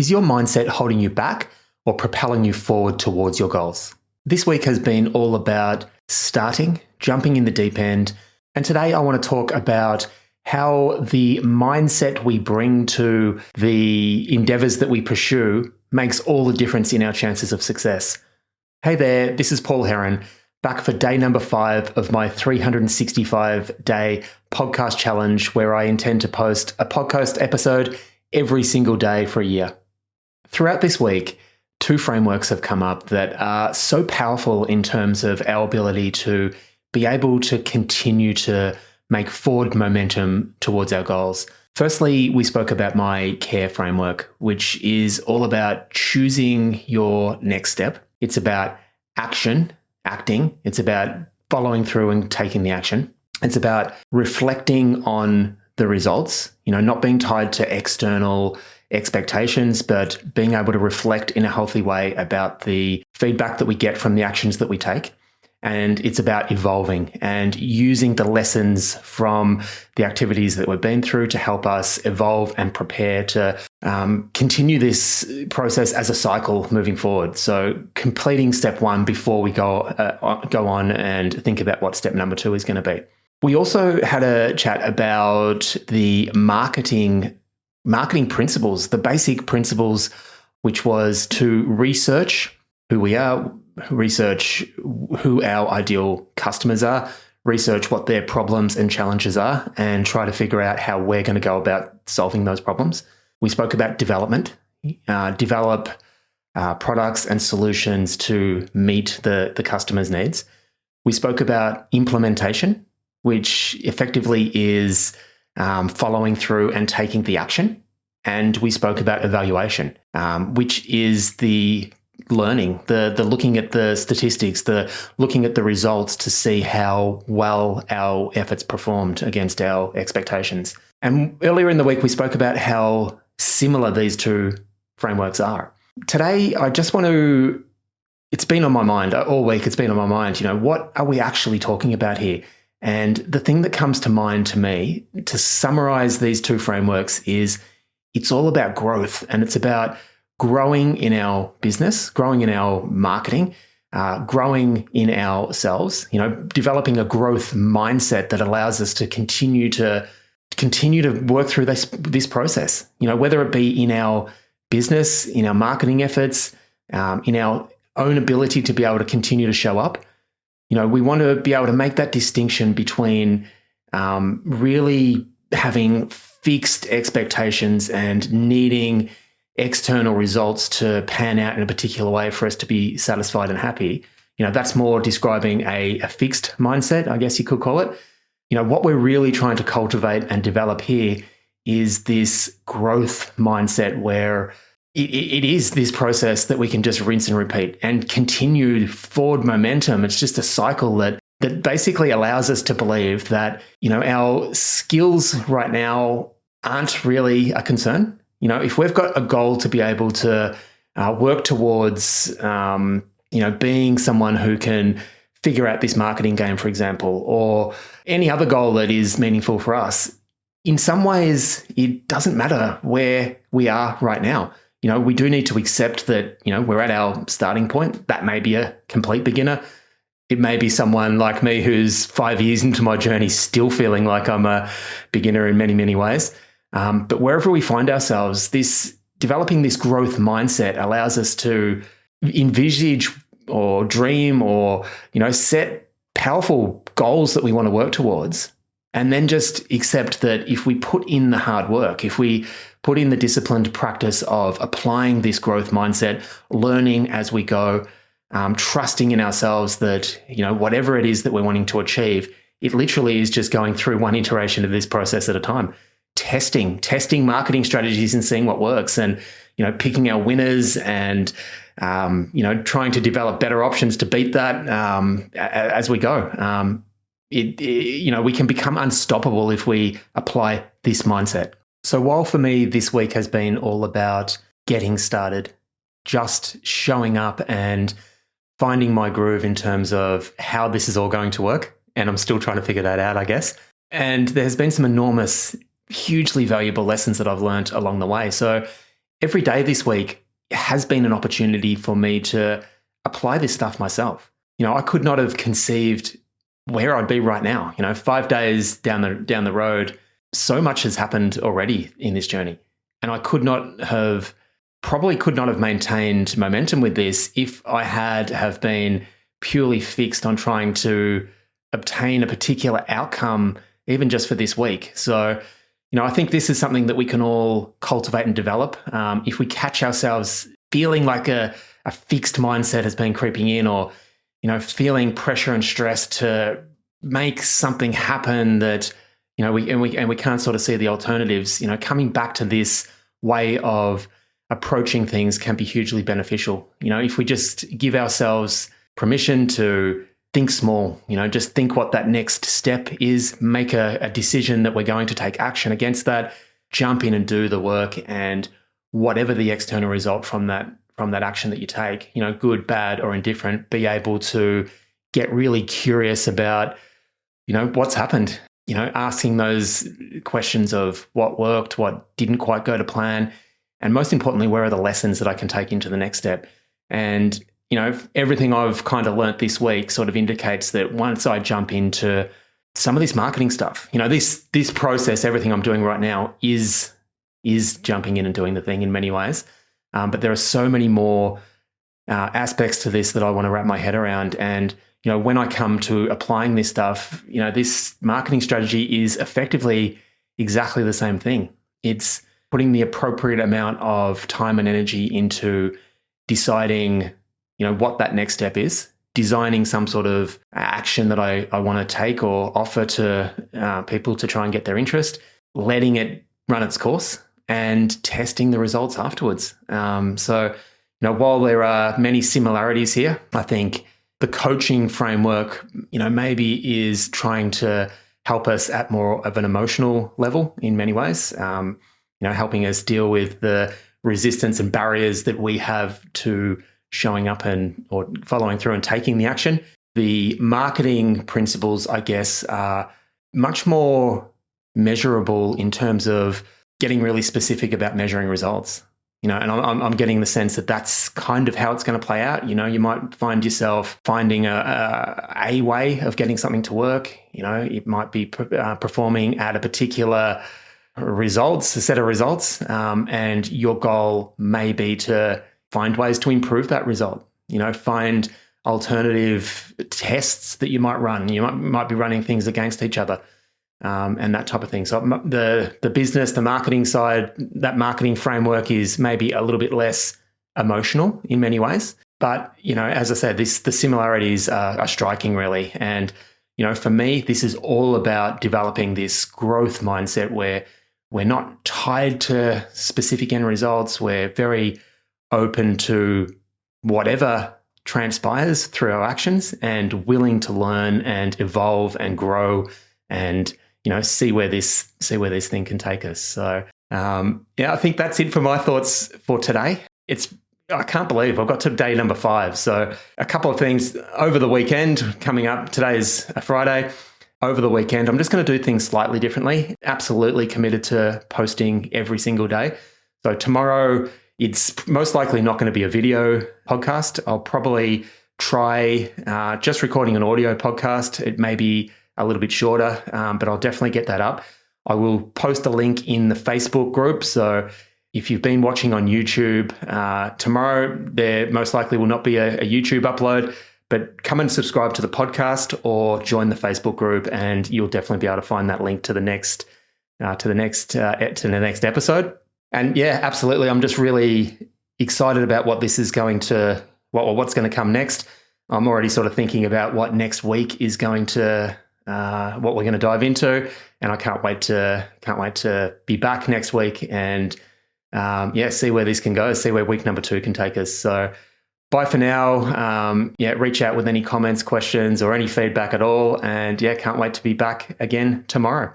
Is your mindset holding you back or propelling you forward towards your goals? This week has been all about starting, jumping in the deep end. And today I want to talk about how the mindset we bring to the endeavors that we pursue makes all the difference in our chances of success. Hey there, this is Paul Heron, back for day number 5 of my 365-day podcast challenge, where I intend to post a podcast episode every single day for a year. Throughout this week, 2 frameworks have come up that are so powerful in terms of our ability to be able to continue to make forward momentum towards our goals. Firstly, we spoke about my CARE framework, which is all about choosing your next step. It's about acting. It's about following through and taking the action. It's about reflecting on the results, not being tied to external expectations, but being able to reflect in a healthy way about the feedback that we get from the actions that we take. And it's about evolving and using the lessons from the activities that we've been through to help us evolve and prepare to continue this process as a cycle moving forward. So completing step 1 before we go on and think about what step number 2 is going to be. We also had a chat about the marketing principles, the basic principles, which was to research who we are, research who our ideal customers are, research what their problems and challenges are, and try to figure out how we're going to go about solving those problems. We spoke about development, develop products and solutions to meet the customer's needs. We spoke about implementation, which effectively is following through and taking the action. And we spoke about evaluation, which is the learning, the looking at the statistics, the looking at the results to see how well our efforts performed against our expectations. And earlier in the week, we spoke about how similar these 2 frameworks are. Today, I just want to, it's been on my mind all week. It's been on my mind, what are we actually talking about here? And the thing that comes to mind to me to summarize these 2 frameworks is it's all about growth, and it's about growing in our business, growing in our marketing, growing in ourselves, developing a growth mindset that allows us to continue to work through this process, whether it be in our business, in our marketing efforts, in our own ability to be able to continue to show up. We want to be able to make that distinction between really having fixed expectations and needing external results to pan out in a particular way for us to be satisfied and happy. That's more describing a fixed mindset, I guess you could call it. What we're really trying to cultivate and develop here is this growth mindset where it is this process that we can just rinse and repeat and continue forward momentum. It's just a cycle that basically allows us to believe that, our skills right now aren't really a concern. If we've got a goal to be able to work towards, being someone who can figure out this marketing game, for example, or any other goal that is meaningful for us, in some ways, it doesn't matter where we are right now. We do need to accept that, we're at our starting point. That may be a complete beginner. It may be someone like me who's 5 years into my journey still feeling like I'm a beginner in many, many ways. But wherever we find ourselves, developing this growth mindset allows us to envisage or dream or, set powerful goals that we want to work towards. And then just accept that if we put in the hard work, if we put in the disciplined practice of applying this growth mindset, learning as we go, trusting in ourselves that, whatever it is that we're wanting to achieve, it literally is just going through one iteration of this process at a time. Testing marketing strategies and seeing what works, and, picking our winners and, trying to develop better options to beat that as we go. We can become unstoppable if we apply this mindset. So while for me, this week has been all about getting started, just showing up and finding my groove in terms of how this is all going to work. And I'm still trying to figure that out, I guess. And there's been some enormous, hugely valuable lessons that I've learned along the way. So every day this week has been an opportunity for me to apply this stuff myself. I could not have conceived where I'd be right now. 5 days down the road, so much has happened already in this journey. And I probably could not have maintained momentum with this if I have been purely fixed on trying to obtain a particular outcome, even just for this week. So, I think this is something that we can all cultivate and develop. If we catch ourselves feeling like a fixed mindset has been creeping in, or, feeling pressure and stress to make something happen that, we can't sort of see the alternatives, coming back to this way of approaching things can be hugely beneficial. If we just give ourselves permission to think small, just think what that next step is, make a decision that we're going to take action against that, jump in and do the work, and whatever the external result from that action that you take, good, bad, or indifferent, be able to get really curious about, what's happened, asking those questions of what worked, what didn't quite go to plan, and most importantly, where are the lessons that I can take into the next step. And everything I've kind of learnt this week sort of indicates that once I jump into some of this marketing stuff, this process, everything I'm doing right now is jumping in and doing the thing in many ways. But there are so many more aspects to this that I want to wrap my head around. And, when I come to applying this stuff, this marketing strategy is effectively exactly the same thing. It's putting the appropriate amount of time and energy into deciding, what that next step is, designing some sort of action that I want to take or offer to people to try and get their interest, letting it run its course, and testing the results afterwards. So, while there are many similarities here, I think the coaching framework, maybe is trying to help us at more of an emotional level in many ways, helping us deal with the resistance and barriers that we have to showing up or following through and taking the action. The marketing principles, I guess, are much more measurable in terms of getting really specific about measuring results. And I'm getting the sense that that's kind of how it's going to play out. You might find yourself finding a way of getting something to work. It might be performing at a particular a set of results, and your goal may be to find ways to improve that result. Find alternative tests that you might run. You might be running things against each other. And that type of thing. So the business, the marketing side, that marketing framework is maybe a little bit less emotional in many ways. But, as I said, the similarities are striking really. And, for me, this is all about developing this growth mindset where we're not tied to specific end results. We're very open to whatever transpires through our actions and willing to learn and evolve and grow and see where this thing can take us. So, I think that's it for my thoughts for today. I can't believe I've got to day number 5. So a couple of things over the weekend coming up. Today is a Friday. Over the weekend, I'm just going to do things slightly differently. Absolutely committed to posting every single day. So tomorrow, it's most likely not going to be a video podcast. I'll probably try just recording an audio podcast. It may be a little bit shorter, but I'll definitely get that up. I will post a link in the Facebook group. So if you've been watching on YouTube, tomorrow there most likely will not be a YouTube upload, but come and subscribe to the podcast or join the Facebook group, and you'll definitely be able to find that link to the next episode. And yeah, absolutely. I'm just really excited about what's going to come next. I'm already sort of thinking about what next week is going to what we're going to dive into, and I can't wait to be back next week and see where this can go, see where week number 2 can take us. So bye for now. Reach out with any comments, questions, or any feedback at all, and can't wait to be back again tomorrow.